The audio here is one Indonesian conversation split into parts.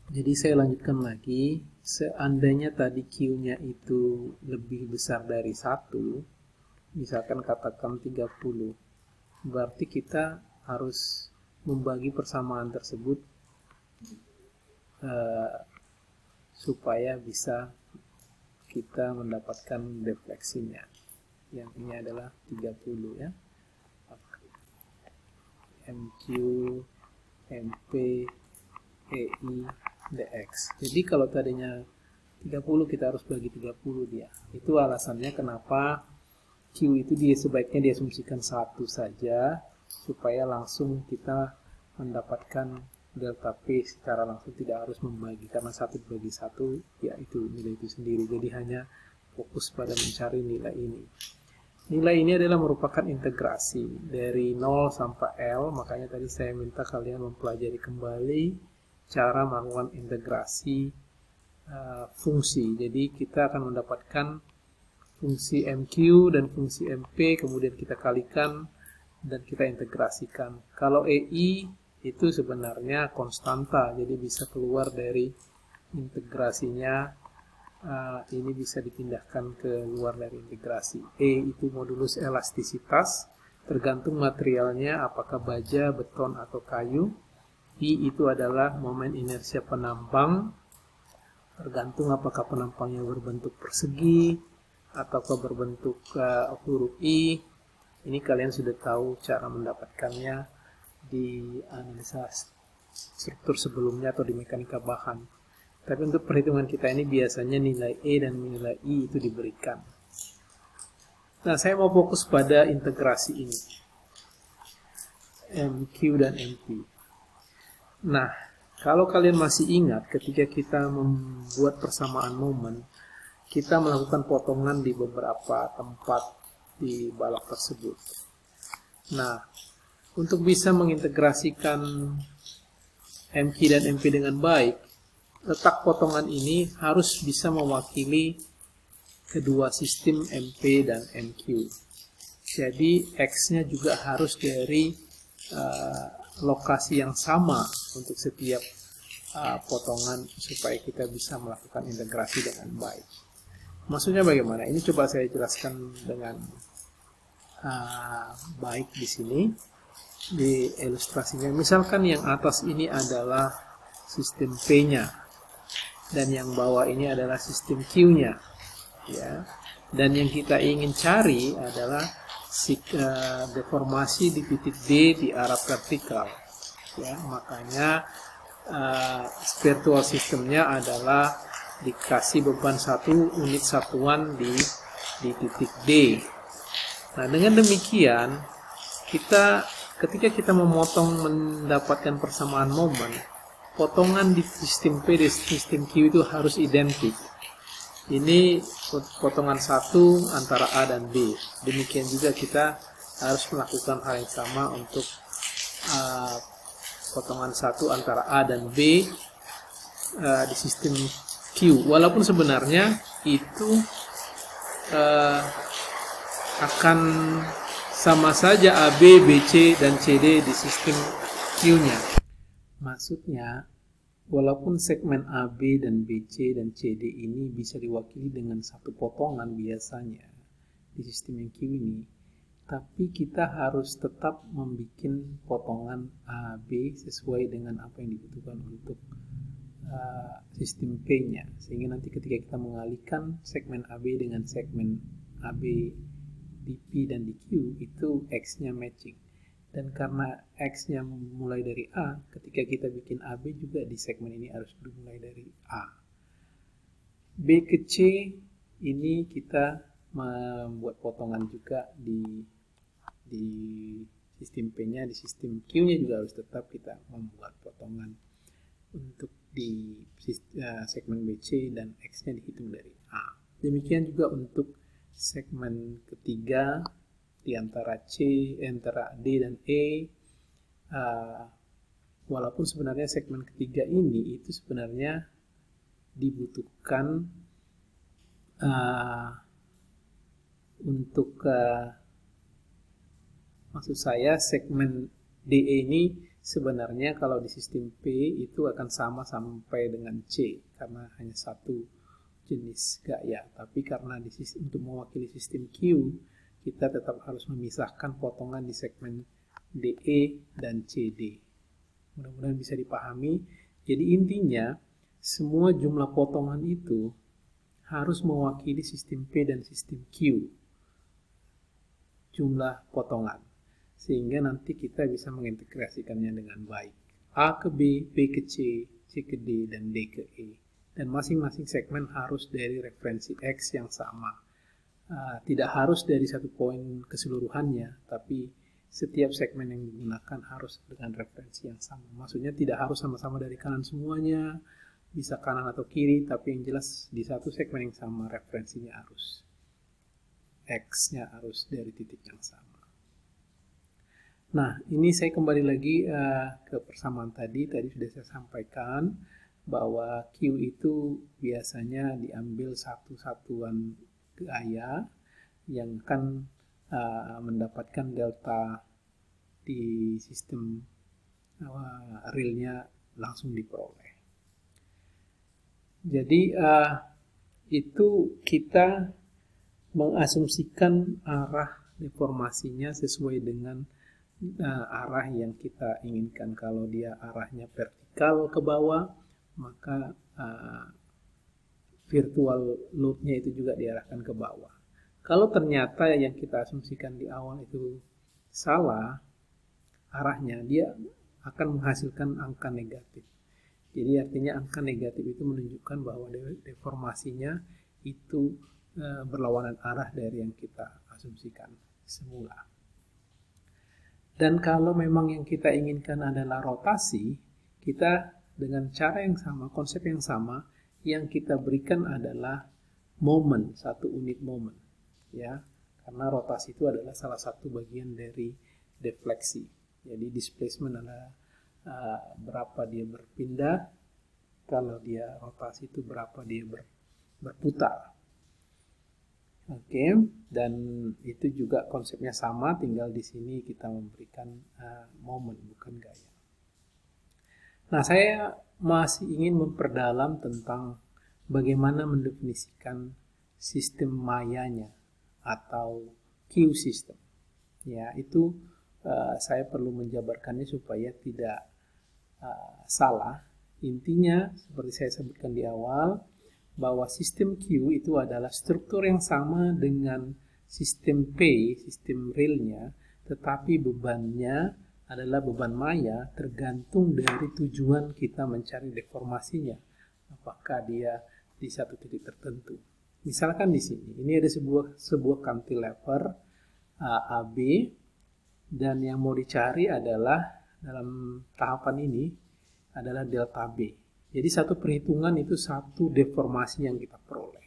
Jadi saya lanjutkan lagi, seandainya tadi Q-nya itu lebih besar dari 1, misalkan katakan 30, berarti kita harus membagi persamaan tersebut supaya bisa kita mendapatkan defleksinya. Yang ini adalah 30 ya. MQ, MP, EI, DX. Jadi kalau tadinya 30 kita harus bagi 30 dia. Itu alasannya kenapa Q itu sebaiknya diasumsikan 1 saja supaya langsung kita mendapatkan delta P secara langsung, tidak harus membagi, karena 1 bagi 1 ya itu nilai itu sendiri. Jadi hanya fokus pada mencari nilai ini. Nilai ini adalah merupakan integrasi dari 0 sampai L, makanya tadi saya minta kalian mempelajari kembali cara melakukan integrasi fungsi. Jadi kita akan mendapatkan fungsi MQ dan fungsi MP, kemudian kita kalikan dan kita integrasikan. Kalau EI itu sebenarnya konstanta, jadi bisa keluar dari integrasinya. Ini bisa dipindahkan ke luar dari integrasi. E itu modulus elastisitas, tergantung materialnya apakah baja, beton, atau kayu. I itu adalah momen inersia penambang, tergantung apakah penampangnya berbentuk persegi ataukah berbentuk huruf I. Ini kalian sudah tahu cara mendapatkannya di analisa struktur sebelumnya atau di mekanika bahan. Tapi untuk perhitungan kita ini biasanya nilai E dan nilai I itu diberikan. Nah, saya mau fokus pada integrasi ini. MQ dan MP. Nah, kalau kalian masih ingat ketika kita membuat persamaan momen, kita melakukan potongan di beberapa tempat di balok tersebut. Nah, untuk bisa mengintegrasikan MQ dan MP dengan baik, letak potongan ini harus bisa mewakili kedua sistem MP dan MQ. Jadi X-nya juga harus dari lokasi yang sama untuk setiap potongan supaya kita bisa melakukan integrasi dengan baik. Maksudnya bagaimana? Ini coba saya jelaskan dengan baik di sini di ilustrasinya. Misalkan yang atas ini adalah sistem P-nya. Dan yang bawah ini adalah sistem Q-nya, ya. Dan yang kita ingin cari adalah deformasi di titik D di arah vertikal, ya. Makanya spiritual sistemnya adalah dikasih beban 1 unit satuan di titik D. Nah, dengan demikian ketika kita memotong mendapatkan persamaan momen, potongan di sistem P dan sistem Q itu harus identik. Ini potongan 1 antara A dan B. Demikian juga kita harus melakukan hal yang sama untuk potongan 1 antara A dan B di sistem Q. Walaupun sebenarnya itu akan sama saja AB, BC, dan CD di sistem Q-nya. Maksudnya, walaupun segmen AB dan BC dan CD ini bisa diwakili dengan satu potongan biasanya di sistem yang Q ini, tapi kita harus tetap membuat potongan AB sesuai dengan apa yang dibutuhkan untuk sistem P-nya. Sehingga nanti ketika kita mengalihkan segmen AB dengan segmen AB di P dan di Q, itu X-nya matching. Dan karena X-nya mulai dari A, ketika kita bikin AB juga di segmen ini harus dimulai dari A. B ke C, ini kita membuat potongan juga di sistem P-nya, di sistem Q-nya juga harus tetap kita membuat potongan untuk di segmen BC, dan X-nya dihitung dari A. Demikian juga untuk segmen ketiga di antara antara D dan E, walaupun sebenarnya segmen ketiga ini itu sebenarnya dibutuhkan untuk maksud saya segmen DE ini sebenarnya kalau di sistem P itu akan sama sampai dengan C karena hanya satu jenis gaya. Tapi karena untuk mewakili sistem Q, kita tetap harus memisahkan potongan di segmen DE dan CD. Mudah-mudahan bisa dipahami. Jadi intinya, semua jumlah potongan itu harus mewakili sistem P dan sistem Q. Jumlah potongan. Sehingga nanti kita bisa mengintegrasikannya dengan baik. A ke B, B ke C, C ke D, dan D ke E. Dan masing-masing segmen harus dari referensi X yang sama. Tidak harus dari satu poin keseluruhannya, tapi setiap segmen yang digunakan harus dengan referensi yang sama. Maksudnya tidak harus sama-sama dari kanan semuanya, bisa kanan atau kiri, tapi yang jelas di satu segmen yang sama referensinya harus X-nya harus dari titik yang sama. Nah, ini saya kembali lagi ke persamaan tadi. Tadi sudah saya sampaikan bahwa Q itu biasanya diambil satu satuan gaya yang akan mendapatkan delta di sistem realnya langsung diperoleh. Jadi itu kita mengasumsikan arah deformasinya sesuai dengan arah yang kita inginkan. Kalau dia arahnya vertikal ke bawah, maka virtual load-nya itu juga diarahkan ke bawah. Kalau ternyata yang kita asumsikan di awal itu salah arahnya, dia akan menghasilkan angka negatif. Jadi artinya angka negatif itu menunjukkan bahwa deformasinya itu berlawanan arah dari yang kita asumsikan semula. Dan kalau memang yang kita inginkan adalah rotasi, kita dengan cara yang sama, konsep yang sama, yang kita berikan adalah momen, satu unit momen. Ya, karena rotasi itu adalah salah satu bagian dari defleksi. Jadi displacement adalah berapa dia berpindah, kalau dia rotasi itu berapa dia berputar. Oke, dan itu juga konsepnya sama, tinggal di sini kita memberikan momen, bukan gaya. Nah, saya masih ingin memperdalam tentang bagaimana mendefinisikan sistem mayanya atau Q system. Ya, itu saya perlu menjabarkannya supaya tidak salah. Intinya, seperti saya sebutkan di awal, bahwa sistem Q itu adalah struktur yang sama dengan sistem P, sistem realnya, tetapi bebannya adalah beban maya tergantung dari tujuan kita mencari deformasinya. Apakah dia di satu titik tertentu. Misalkan di sini, ini ada sebuah cantilever AB, dan yang mau dicari adalah dalam tahapan ini adalah delta B. Jadi satu perhitungan itu satu deformasi yang kita peroleh.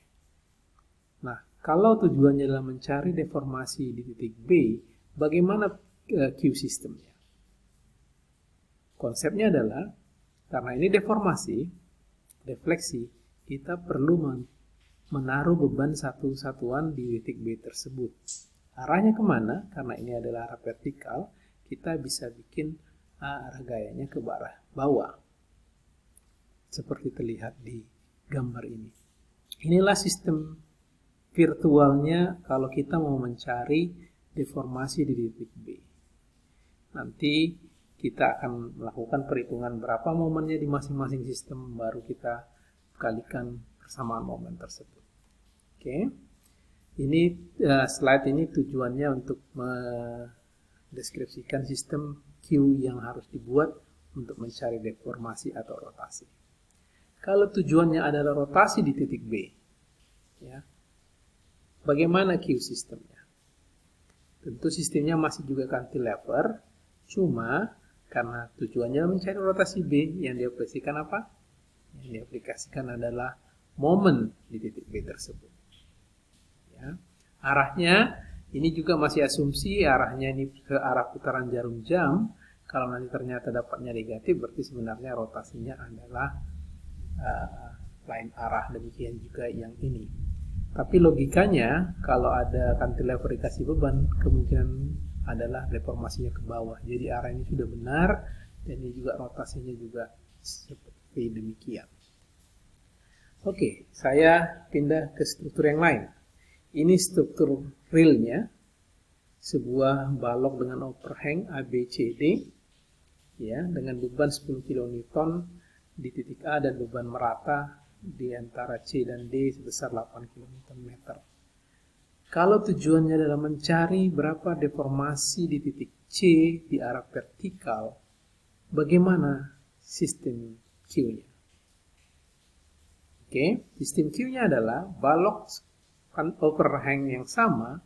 Nah, kalau tujuannya adalah mencari deformasi di titik B, bagaimana Q sistemnya? Konsepnya adalah, karena ini deformasi, defleksi, kita perlu menaruh beban satu satuan di titik B tersebut. Arahnya kemana? Karena ini adalah arah vertikal, kita bisa bikin arah gayanya ke arah bawah. Seperti terlihat di gambar ini. Inilah sistem virtualnya kalau kita mau mencari deformasi di titik B. Nanti kita akan melakukan perhitungan berapa momennya di masing-masing sistem, baru kita kalikan persamaan momen tersebut. Oke. Ini slide ini tujuannya untuk mendeskripsikan sistem Q yang harus dibuat untuk mencari deformasi atau rotasi. Kalau tujuannya adalah rotasi di titik B, ya, bagaimana Q sistemnya? Tentu sistemnya masih juga cantilever, cuma karena tujuannya mencari rotasi B, yang diaplikasikan apa? Yang diaplikasikan adalah momen di titik B tersebut. Ya. Arahnya, ini juga masih asumsi arahnya ini ke arah putaran jarum jam. Kalau nanti ternyata dapatnya negatif, berarti sebenarnya rotasinya adalah lain arah, demikian juga yang ini. Tapi logikanya kalau ada cantilever dikasih beban, kemungkinan adalah deformasinya ke bawah. Jadi arah ini sudah benar, Dan ini juga rotasinya juga seperti demikian. Oke, saya pindah ke struktur yang lain. Ini struktur realnya, sebuah balok dengan overhang ABCD, ya, dengan beban 10 kN di titik A dan beban merata di antara C dan D sebesar 8 kN. Kalau tujuannya adalah mencari berapa deformasi di titik C di arah vertikal, bagaimana sistem Q-nya? Oke, sistem Q-nya adalah balok overhang yang sama,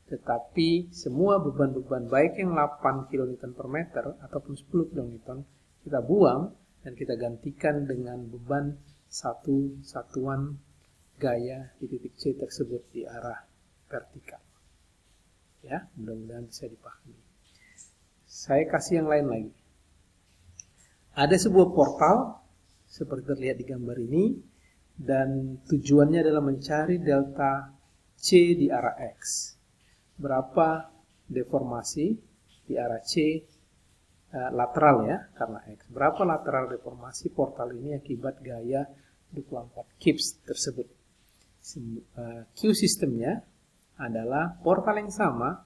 tetapi semua beban-beban baik yang 8 kN per meter ataupun 10 kN kita buang dan kita gantikan dengan beban satu satuan gaya di titik C tersebut di arah vertikal. Ya, mudah-mudahan bisa dipahami. Saya kasih yang lain lagi. Ada sebuah portal seperti terlihat di gambar ini dan tujuannya adalah mencari delta C di arah X. Berapa deformasi di arah C lateral ya, karena X. Berapa lateral deformasi portal ini akibat gaya 24 kips tersebut. Q sistemnya adalah portal yang sama,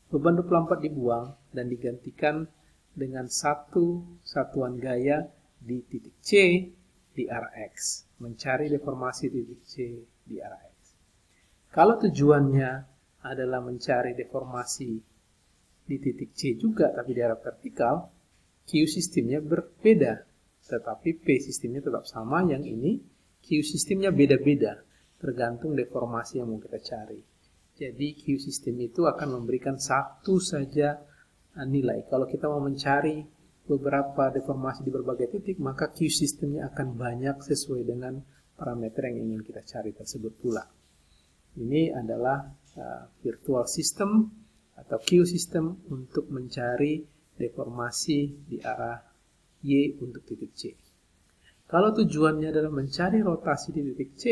beban 24 dibuang dan digantikan dengan satu satuan gaya di titik C di arah X. Mencari deformasi titik C di arah X. Kalau tujuannya adalah mencari deformasi di titik C juga tapi di arah vertikal, Q sistemnya berbeda, tetapi P sistemnya tetap sama. Yang ini Q sistemnya beda-beda tergantung deformasi yang mau kita cari. Jadi Q sistem itu akan memberikan satu saja nilai. Kalau kita mau mencari beberapa deformasi di berbagai titik, maka Q sistemnya akan banyak sesuai dengan parameter yang ingin kita cari tersebut pula. Ini adalah virtual system atau Q system untuk mencari deformasi di arah Y untuk titik C. Kalau tujuannya adalah mencari rotasi di titik C,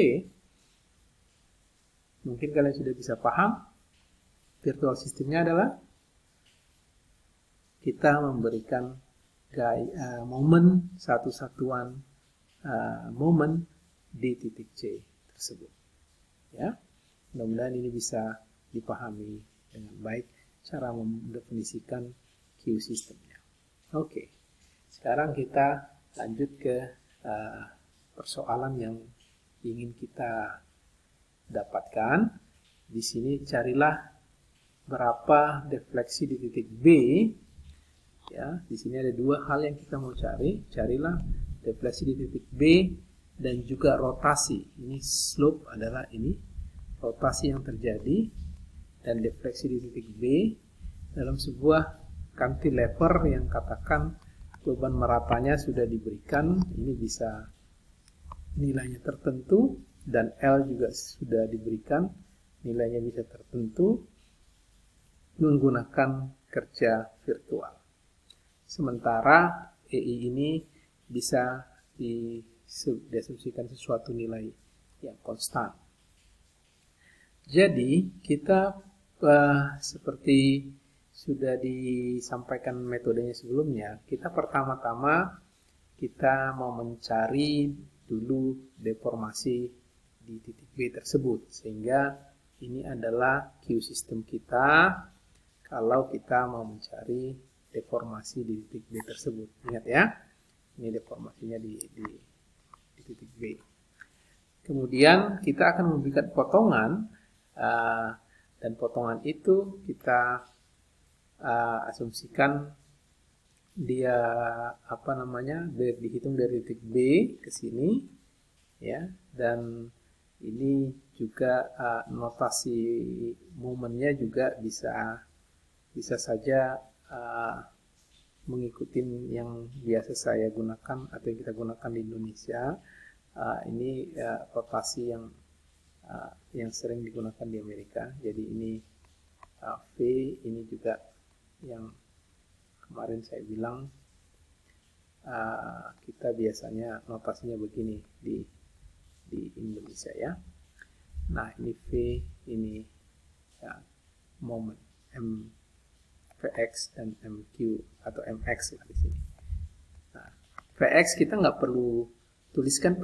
mungkin kalian sudah bisa paham, virtual systemnya adalah kita memberikan momen satu satuan momen di titik C tersebut. Ya, mudah-mudahan ini bisa dipahami dengan baik cara mendefinisikan Q sistemnya. Oke, sekarang kita lanjut ke persoalan yang ingin kita dapatkan. Di sini carilah berapa defleksi di titik B. Ya, di sini ada dua hal yang kita mau cari. Carilah defleksi di titik B dan juga rotasi. Ini slope adalah ini rotasi yang terjadi dan defleksi di titik B dalam sebuah cantilever yang katakan beban meratanya sudah diberikan. Ini bisa nilainya tertentu dan L juga sudah diberikan, nilainya bisa tertentu menggunakan kerja virtual. Sementara EI ini bisa diasumsikan sesuatu nilai yang konstan. Jadi kita seperti sudah disampaikan metodenya sebelumnya, kita pertama-tama kita mau mencari dulu deformasi di titik B tersebut, sehingga ini adalah Q sistem kita kalau kita mau mencari deformasi di titik B tersebut. Ingat ya, ini deformasinya di titik B. Kemudian kita akan memberikan potongan dan potongan itu kita asumsikan dia dihitung dari titik B ke sini ya, dan ini juga notasi momennya juga bisa saja mengikuti yang biasa saya gunakan atau yang kita gunakan di Indonesia. Ini rotasi yang sering digunakan di Amerika. Jadi ini V, ini juga yang kemarin saya bilang kita biasanya notasinya begini di Indonesia ya. Nah ini V, ini ya, moment MVX dan MQ atau MX lah di sini. Vx kita nggak perlu tuliskan